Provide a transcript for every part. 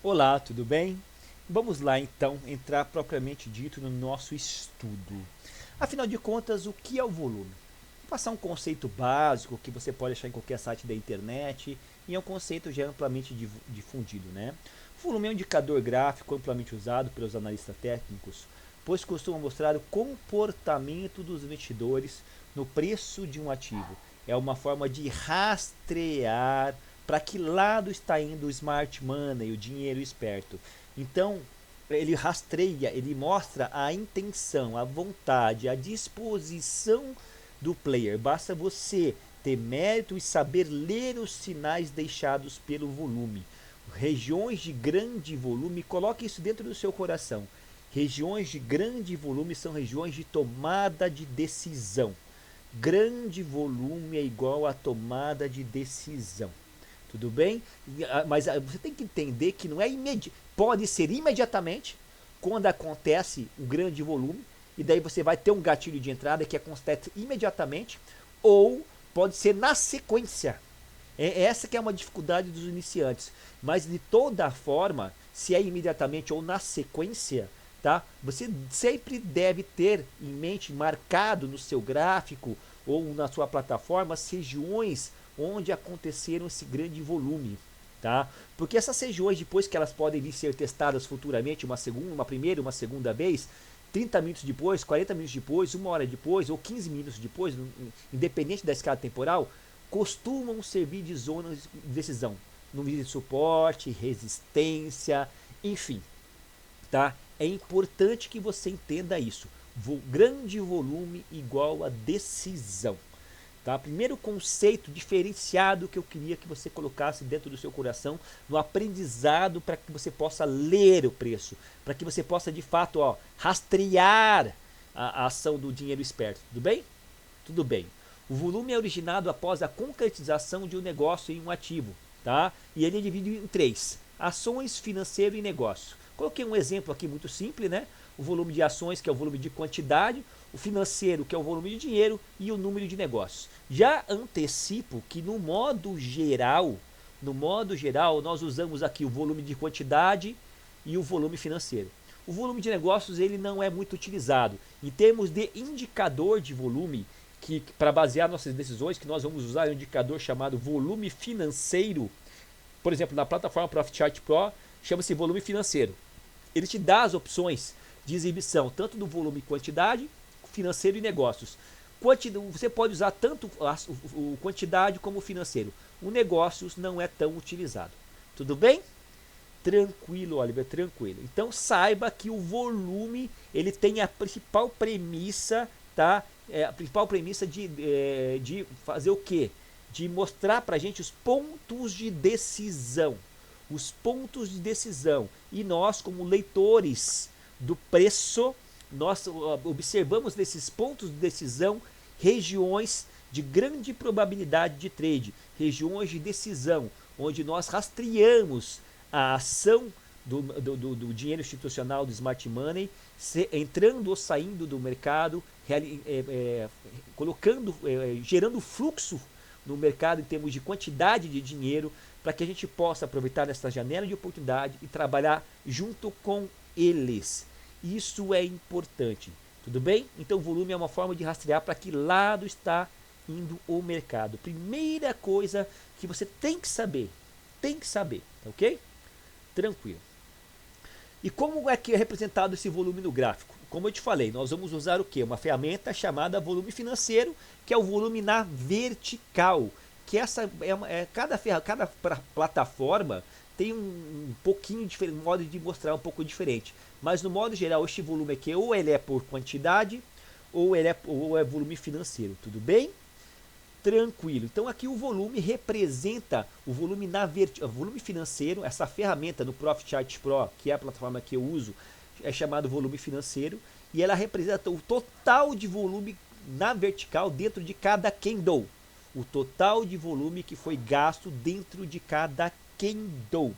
Olá, tudo bem? Vamos lá então entrar propriamente dito no nosso estudo. Afinal de contas, o que é o volume? Vou passar um conceito básico que você pode achar em qualquer site da internet e é um conceito já amplamente difundido, né? O volume é um indicador gráfico amplamente usado pelos analistas técnicos, pois costuma mostrar o comportamento dos investidores no preço de um ativo. É uma forma de rastrear para que lado está indo o smart money, o dinheiro esperto. Então, ele rastreia, ele mostra a intenção, a vontade, a disposição do player. Basta você ter mérito e saber ler os sinais deixados pelo volume. Regiões de grande volume, coloque isso dentro do seu coração. Regiões de grande volume são regiões de tomada de decisão. Grande volume é igual a tomada de decisão. Tudo bem? Mas você tem que entender que não é imediato. Pode ser imediatamente quando acontece o grande volume, e daí você vai ter um gatilho de entrada que acontece imediatamente, ou pode ser na sequência. Essa que é uma dificuldade dos iniciantes. Mas de toda forma, se é imediatamente ou na sequência, tá? Você sempre deve ter em mente, marcado no seu gráfico ou na sua plataforma, as regiões onde aconteceram esse grande volume, tá? Porque essas regiões, depois que elas podem vir ser testadas futuramente, uma segunda, uma primeira, uma segunda vez, 30 minutos depois, 40 minutos depois, uma hora depois ou 15 minutos depois, independente da escala temporal, costumam servir de zonas de decisão, no nível de suporte, resistência, enfim, tá? É importante que você entenda isso. Grande volume igual a decisão. Tá? Primeiro conceito diferenciado que eu queria que você colocasse dentro do seu coração, no aprendizado, para que você possa ler o preço, para que você possa de fato rastrear a ação do dinheiro esperto. Tudo bem? Tudo bem. O volume é originado após a concretização de um negócio em um ativo, tá? E ele é dividido em três: ações, financeiro e negócio. Coloquei um exemplo aqui muito simples, né? O volume de ações, que é o volume de quantidade, o financeiro, que é o volume de dinheiro, e o número de negócios. Já antecipo que no modo geral, nós usamos aqui o volume de quantidade e o volume financeiro. O volume de negócios ele não é muito utilizado. Em termos de indicador de volume, que para basear nossas decisões, que nós vamos usar um indicador chamado volume financeiro. Por exemplo, na plataforma Profit Chart Pro, chama-se volume financeiro. Ele te dá as opções de exibição, tanto do volume e quantidade, financeiro e negócios. Você pode usar tanto o quantidade como o financeiro. O negócios não é tão utilizado. Tudo bem? Tranquilo, Oliver, tranquilo. Então saiba que o volume ele tem a principal premissa, tá? A principal premissa de fazer o quê? De mostrar para a gente os pontos de decisão. Os pontos de decisão. E nós, como leitores do preço, nós observamos nesses pontos de decisão regiões de grande probabilidade de trade, regiões de decisão, onde nós rastreamos a ação do dinheiro institucional, do smart money, entrando ou saindo do mercado, colocando, gerando fluxo no mercado em termos de quantidade de dinheiro, para que a gente possa aproveitar essa janela de oportunidade e trabalhar junto com eles. Isso é importante, tudo bem? Então o volume é uma forma de rastrear para que lado está indo o mercado. Primeira coisa que você tem que saber, ok? Tranquilo. E como é que é representado esse volume no gráfico? Como eu te falei, nós vamos usar o que? Uma ferramenta chamada volume financeiro, que é o volume na vertical. Que essa cada plataforma tem um pouquinho diferente, um modo de mostrar um pouco diferente. Mas no modo geral, este volume aqui, ou ele é por quantidade, ou é volume financeiro, tudo bem? Tranquilo. Então aqui o volume representa o volume volume financeiro. Essa ferramenta do Profit Chart Pro, que é a plataforma que eu uso, é chamado volume financeiro, e ela representa o total de volume na vertical dentro de cada candle. O total de volume que foi gasto dentro de cada candle.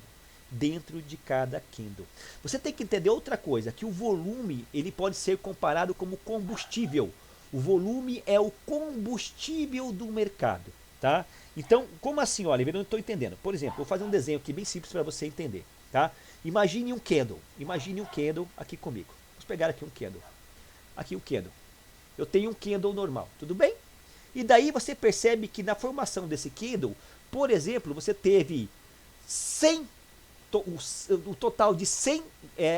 Você tem que entender outra coisa, que o volume ele pode ser comparado como combustível. O volume é o combustível do mercado, tá? Então, como assim, Oliver? Eu não estou entendendo. Por exemplo, vou fazer um desenho aqui bem simples para você entender. Tá? Imagine um candle aqui comigo. Vamos pegar aqui um candle. Aqui um candle. Eu tenho um candle normal, tudo bem? E daí você percebe que na formação desse candle, por exemplo, você teve 100, o total de 100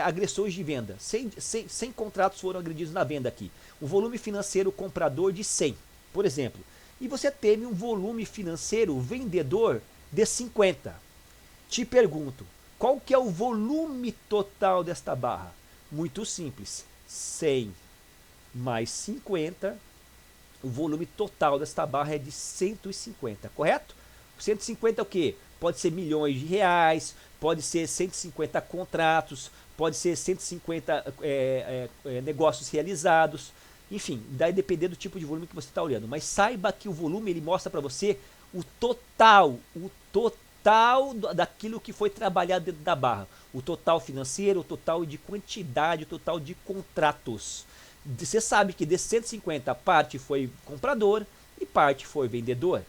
agressões de venda. 100 contratos foram agredidos na venda aqui. Um volume financeiro comprador de 100, por exemplo. E você teve um volume financeiro vendedor de 50. Te pergunto, qual que é o volume total desta barra? Muito simples, 100 mais 50, o volume total desta barra é de 150, correto? 150 é o quê? Pode ser milhões de reais, pode ser 150 contratos, pode ser 150 negócios realizados, enfim, daí depender do tipo de volume que você está olhando. Mas saiba que o volume ele mostra para você o total daquilo que foi trabalhado dentro da barra. O total financeiro, o total de quantidade, o total de contratos. Você sabe que desses 150, parte foi comprador e parte foi vendedor.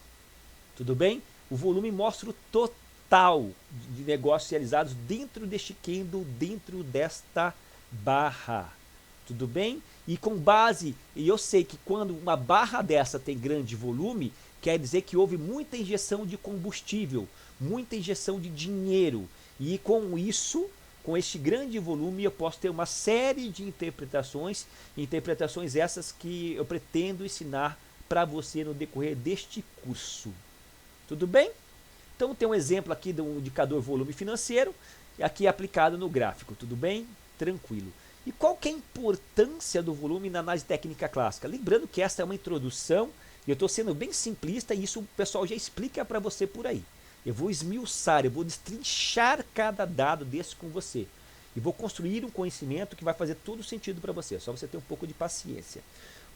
Tudo bem? O volume mostra o total de negócios realizados dentro deste candle, dentro desta barra. Tudo bem? E com base, e eu sei que quando uma barra dessa tem grande volume, quer dizer que houve muita injeção de combustível, muita injeção de dinheiro. E com isso, com este grande volume, eu posso ter uma série de interpretações essas que eu pretendo ensinar para você no decorrer deste curso. Tudo bem? Então tem um exemplo aqui de um indicador volume financeiro, aqui aplicado no gráfico, tudo bem? Tranquilo. E qual que é a importância do volume na análise técnica clássica? Lembrando que essa é uma introdução, e eu estou sendo bem simplista, e isso o pessoal já explica para você por aí. Eu vou esmiuçar, eu vou destrinchar cada dado desse com você. E vou construir um conhecimento que vai fazer todo sentido para você, só você ter um pouco de paciência.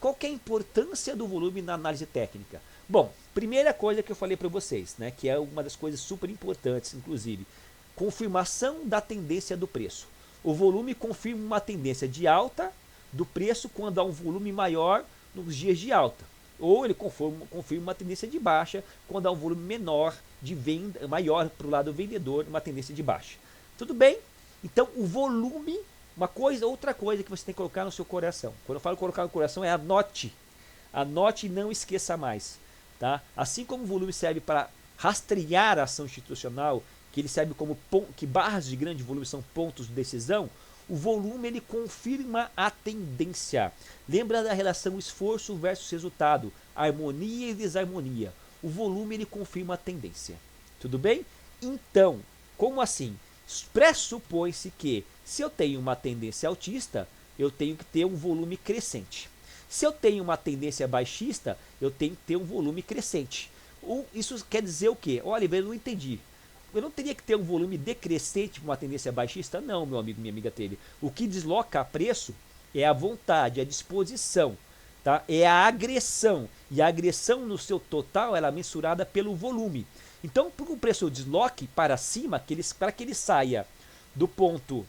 Qual que é a importância do volume na análise técnica? Bom, primeira coisa que eu falei para vocês, né, que é uma das coisas super importantes, inclusive, confirmação da tendência do preço. O volume confirma uma tendência de alta do preço quando há um volume maior nos dias de alta. Ou ele confirma uma tendência de baixa quando há um volume menor de venda, maior para o lado vendedor, uma tendência de baixa. Tudo bem? Então o volume, outra coisa que você tem que colocar no seu coração. Quando eu falo colocar no coração é anote. Anote e não esqueça mais. Tá? Assim como o volume serve para rastrear a ação institucional, que ele serve como que barras de grande volume são pontos de decisão, o volume ele confirma a tendência. Lembra da relação esforço versus resultado, harmonia e desarmonia. O volume ele confirma a tendência. Tudo bem? Então, como assim? Pressupõe-se que se eu tenho uma tendência altista, eu tenho que ter um volume crescente. Se eu tenho uma tendência baixista, eu tenho que ter um volume crescente. Isso quer dizer o quê? Olha, eu não entendi. Eu não teria que ter um volume decrescente para uma tendência baixista? Não, meu amigo, minha amiga teve. O que desloca preço é a vontade, a disposição, tá? É a agressão. E a agressão no seu total ela é mensurada pelo volume. Então, para que o preço desloque para cima, para que ele saia do ponto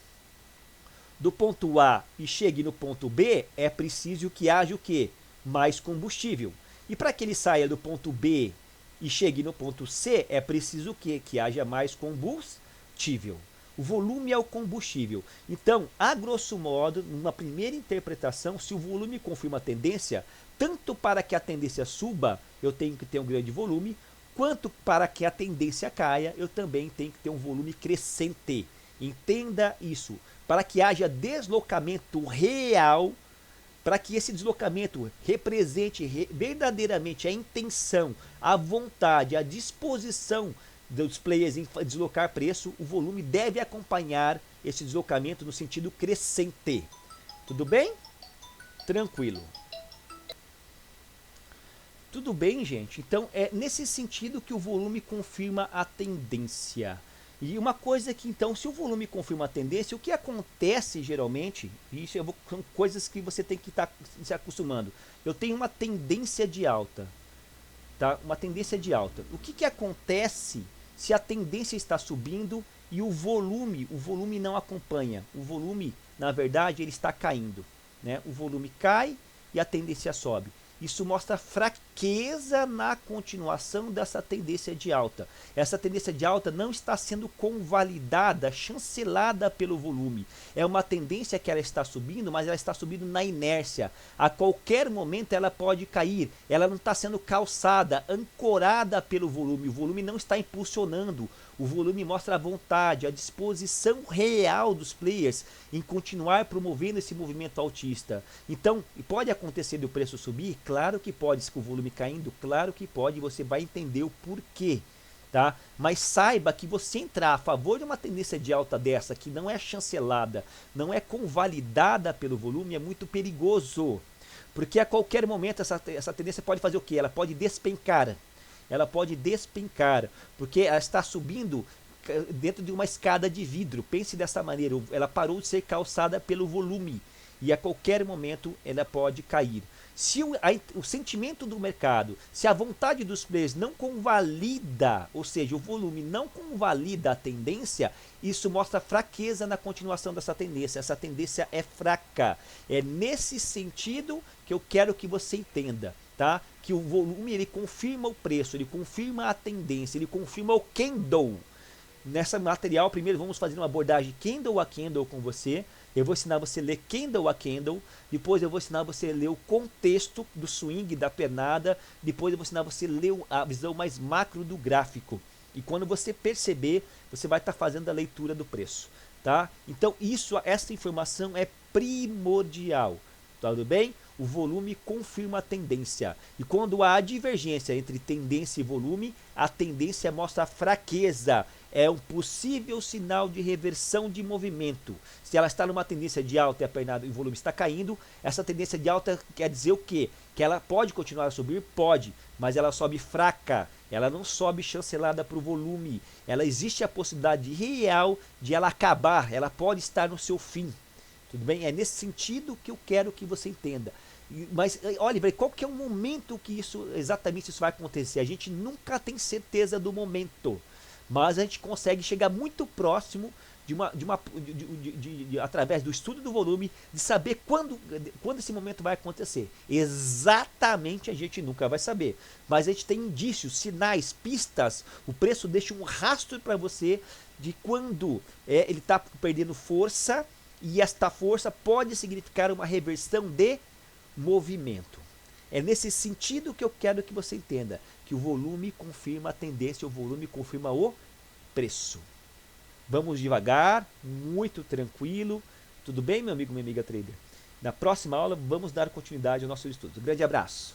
A e chegue no ponto B, é preciso que haja o quê? Mais combustível. E para que ele saia do ponto B e chegue no ponto C, é preciso que haja mais combustível. O volume é o combustível. Então, a grosso modo, numa primeira interpretação, se o volume confirma a tendência, tanto para que a tendência suba, eu tenho que ter um grande volume, quanto para que a tendência caia, eu também tenho que ter um volume crescente. Entenda isso. Para que haja deslocamento real, para que esse deslocamento represente verdadeiramente a intenção, a vontade, a disposição dos players em deslocar preço, o volume deve acompanhar esse deslocamento no sentido crescente. Tudo bem? Tranquilo. Tudo bem, gente? Então é nesse sentido que o volume confirma a tendência. E uma coisa que então, se o volume confirma a tendência, o que acontece geralmente, isso são coisas que você tem que estar se acostumando. Eu tenho uma tendência de alta, tá? Uma tendência de alta. O que acontece se a tendência está subindo e o volume não acompanha? O volume, na verdade, ele está caindo, né? O volume cai e a tendência sobe. isso mostra fraqueza na continuação dessa tendência de alta. Essa tendência de alta não está sendo convalidada, chancelada pelo volume. É uma tendência que ela está subindo, mas ela está subindo na inércia. A qualquer momento ela pode cair. Ela não está sendo calçada, ancorada pelo volume. O volume não está impulsionando. O volume mostra a vontade, a disposição real dos players em continuar promovendo esse movimento altista. Então, pode acontecer do preço subir? Claro que pode, com o volume caindo, claro que pode, você vai entender o porquê. Tá? Mas saiba que você entrar a favor de uma tendência de alta dessa, que não é chancelada, não é convalidada pelo volume, é muito perigoso. Porque a qualquer momento essa tendência pode fazer o quê? Ela pode despencar. Ela pode despencar, porque ela está subindo dentro de uma escada de vidro. Pense dessa maneira, ela parou de ser calçada pelo volume e a qualquer momento ela pode cair. Se o sentimento do mercado, se a vontade dos players não convalida, ou seja, o volume não convalida a tendência, isso mostra fraqueza na continuação dessa tendência. Essa tendência é fraca. É nesse sentido que eu quero que você entenda. Tá? Que o volume ele confirma o preço, ele confirma a tendência, ele confirma o candle. Nessa material, primeiro vamos fazer uma abordagem candle a candle com você. Eu vou ensinar você a ler candle a candle. Depois eu vou ensinar você a ler o contexto do swing, da pernada. Depois eu vou ensinar você a ler a visão mais macro do gráfico. E quando você perceber, você vai estar fazendo a leitura do preço. Tá? Então essa informação é primordial. Tudo bem? O volume confirma a tendência. E quando há divergência entre tendência e volume, a tendência mostra fraqueza. É um possível sinal de reversão de movimento. Se ela está numa tendência de alta e a pernada e o volume está caindo, essa tendência de alta quer dizer o quê? Que ela pode continuar a subir? Pode, mas ela sobe fraca. Ela não sobe chancelada para o volume. Ela existe a possibilidade real de ela acabar. Ela pode estar no seu fim. Tudo bem? É nesse sentido que eu quero que você entenda. Mas, Oliver, qual que é o momento que exatamente isso vai acontecer? A gente nunca tem certeza do momento, mas a gente consegue chegar muito próximo através do estudo do volume, de saber quando esse momento vai acontecer. Exatamente a gente nunca vai saber, mas a gente tem indícios, sinais, pistas. O preço deixa um rastro para você de quando ele está perdendo força, e esta força pode significar uma reversão de movimento. É nesse sentido que eu quero que você entenda, que o volume confirma a tendência, o volume confirma o preço. Vamos devagar, muito tranquilo. Tudo bem, meu amigo, minha amiga trader? Na próxima aula, vamos dar continuidade ao nosso estudo. Um grande abraço.